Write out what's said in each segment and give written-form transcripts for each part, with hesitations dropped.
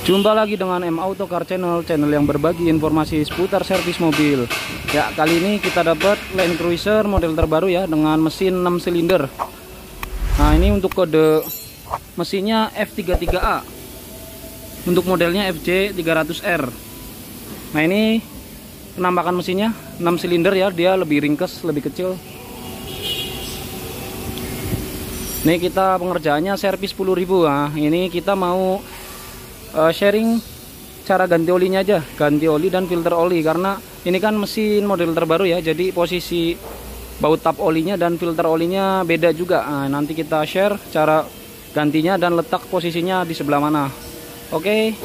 Jumpa lagi dengan M Auto Car Channel, channel yang berbagi informasi seputar servis mobil. Ya, kali ini kita dapat Land Cruiser model terbaru ya, dengan mesin 6 silinder. Nah, ini untuk kode mesinnya F33A. Untuk modelnya FJ300R. Nah, ini penampakan mesinnya 6 silinder ya, dia lebih ringkes, lebih kecil. Ini kita pengerjaannya servis 10.000. Nah, ini kita mau sharing cara ganti olinya aja, ganti oli dan filter oli, karena ini kan mesin model terbaru ya, jadi posisi baut tap olinya dan filter olinya beda juga. Nah, nanti kita share cara gantinya dan letak posisinya di sebelah mana. Oke,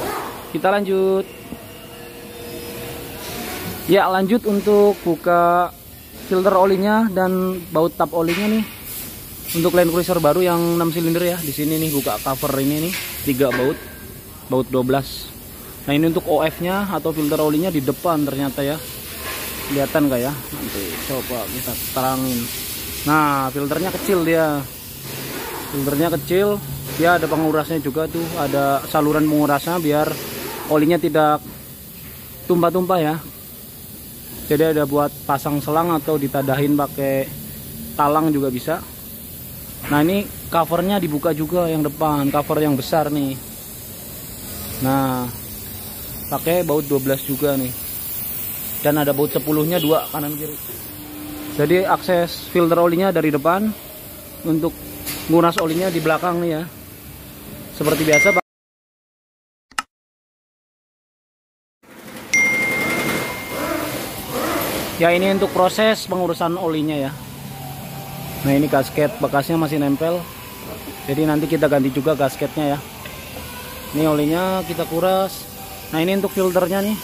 kita lanjut. Ya, lanjut untuk buka filter olinya dan baut tap olinya nih. Untuk Land Cruiser baru yang 6 silinder ya, di sini nih buka cover ini nih, 3 baut 12. Nah, ini untuk OF nya atau filter olinya di depan ternyata ya, kelihatan gak ya? Nanti coba kita terangin. Nah, filternya kecil, dia ada pengurasnya juga tuh, ada saluran pengurasnya biar olinya tidak tumpah-tumpah ya. Jadi ada buat pasang selang atau ditadahin pakai talang juga bisa. Nah, ini covernya dibuka juga yang depan, cover yang besar nih. Nah, pakai baut 12 juga nih, dan ada baut 10-nya 2 kanan kiri. Jadi akses filter olinya dari depan, untuk nguras olinya di belakang nih ya, seperti biasa. Ya, ini untuk proses pengurusan olinya ya. Nah, ini gasket bekasnya masih nempel, jadi nanti kita ganti juga gasketnya ya. Ini olinya kita kuras. Nah, ini untuk filternya nih,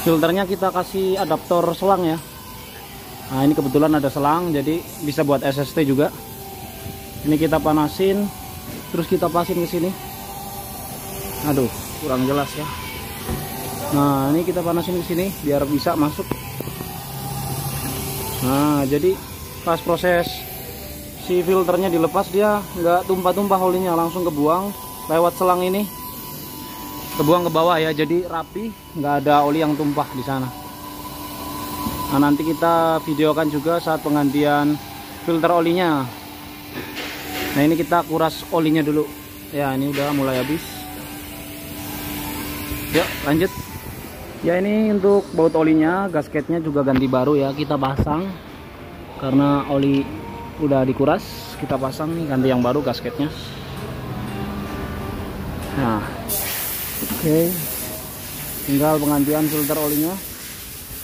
filternya kita kasih adaptor selang ya. Nah, ini kebetulan ada selang, jadi bisa buat SST juga. Ini kita panasin, terus kita pasin ke sini. Aduh, kurang jelas ya. Nah, ini kita panasin ke sini biar bisa masuk. Nah, jadi pas proses si filternya dilepas, dia nggak tumpah-tumpah olinya, langsung kebuang lewat selang ini, kebuang ke bawah ya, jadi rapi, nggak ada oli yang tumpah di sana. Nah, nanti kita videokan juga saat penggantian filter olinya. Nah, ini kita kuras olinya dulu ya, ini udah mulai habis. Yuk lanjut ya. Ini untuk baut olinya, gasketnya juga ganti baru ya, kita pasang karena oli udah dikuras, kita pasang nih, ganti yang baru gasketnya. Nah, oke, tinggal penggantian filter olinya.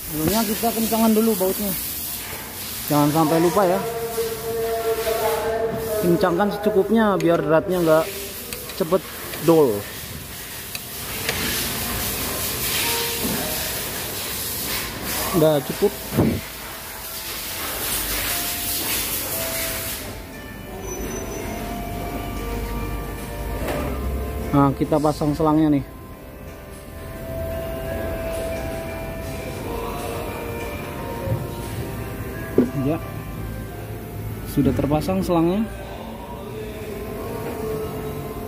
Sebelumnya kita kencangkan dulu bautnya, jangan sampai lupa ya, kencangkan secukupnya biar deratnya nggak cepet dol. Udah cukup. Nah, kita pasang selangnya nih. Ya, sudah terpasang selangnya.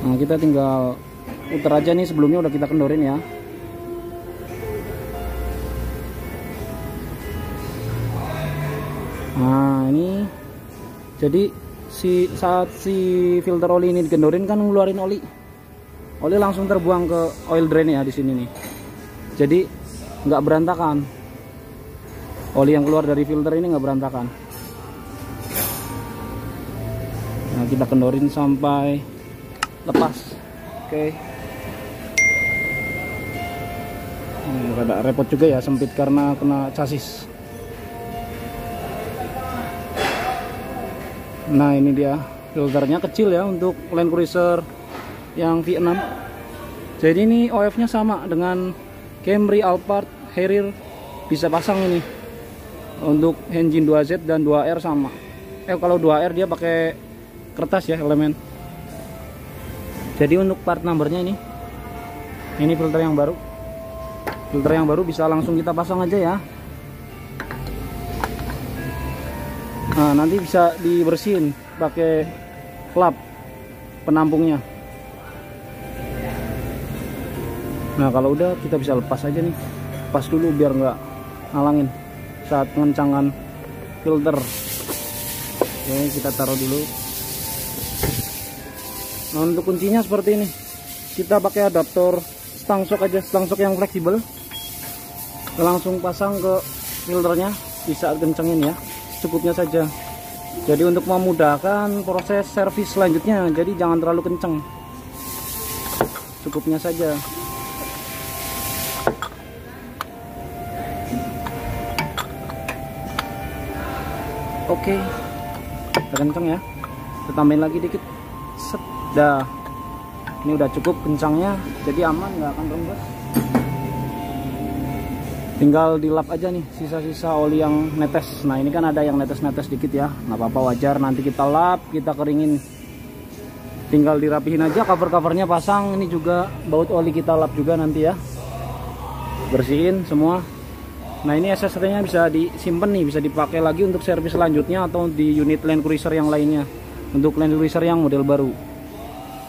Nah, kita tinggal puter aja nih, sebelumnya udah kita kendorin ya. Nah, ini jadi saat si filter oli ini dikendorin kan ngeluarin oli langsung terbuang ke oil drain ya di sini nih, jadi nggak berantakan. Oli yang keluar dari filter ini nggak berantakan. Nah, kita kendorin sampai lepas. Oke. Agak repot juga ya, sempit karena kena chassis. Nah, ini dia filternya, kecil ya untuk Land Cruiser yang V6. Jadi ini OF nya sama dengan Camry, Alphard, Harrier, bisa pasang ini. Untuk engine 2Z dan 2R sama. Kalau 2R dia pakai kertas ya, elemen. Jadi untuk part numbernya ini filter yang baru. Filter yang baru bisa langsung kita pasang aja ya. Nah, nanti bisa dibersihin pakai lap penampungnya. Nah kalau udah kita bisa lepas aja nih, lepas dulu biar nggak ngalangin saat pengencangan filter. Oke, kita taruh dulu. Nah untuk kuncinya seperti ini, kita pakai adaptor stang shock aja, stang shock yang fleksibel. Kita langsung pasang ke filternya di saat kencengin ya, cukupnya saja. Jadi untuk memudahkan proses servis selanjutnya, jadi jangan terlalu kenceng, cukupnya saja. Oke, kita kenceng ya, kita tambahin lagi dikit. Set, dah. Ini udah cukup kencangnya, jadi aman, nggak akan rembes. Tinggal dilap aja nih sisa-sisa oli yang netes. Nah ini kan ada yang netes-netes dikit ya, nggak apa-apa, wajar. Nanti kita lap, kita keringin, tinggal dirapihin aja, cover-covernya pasang. Ini juga baut oli kita lap juga nanti ya, bersihin semua. Nah ini SSD-nya bisa disimpan nih, bisa dipakai lagi untuk servis selanjutnya atau di unit Land Cruiser yang lainnya, untuk Land Cruiser yang model baru.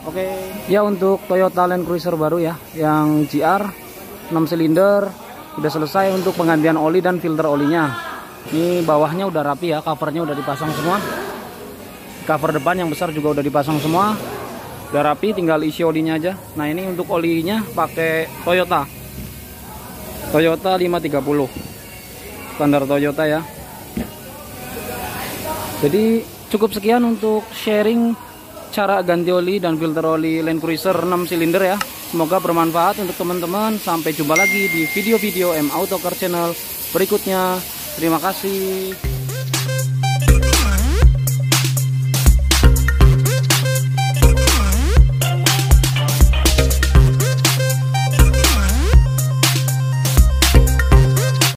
Oke, ya untuk Toyota Land Cruiser baru ya, yang GR 6 silinder udah selesai untuk penggantian oli dan filter olinya. Ini bawahnya udah rapi ya, covernya udah dipasang semua. Cover depan yang besar juga udah dipasang semua, udah rapi, tinggal isi olinya aja. Nah ini untuk olinya pakai Toyota 530, standar Toyota ya. Jadi cukup sekian untuk sharing cara ganti oli dan filter oli Land Cruiser 6 silinder ya. Semoga bermanfaat untuk teman-teman. Sampai jumpa lagi di video-video M Auto Car Channel berikutnya. Terima kasih.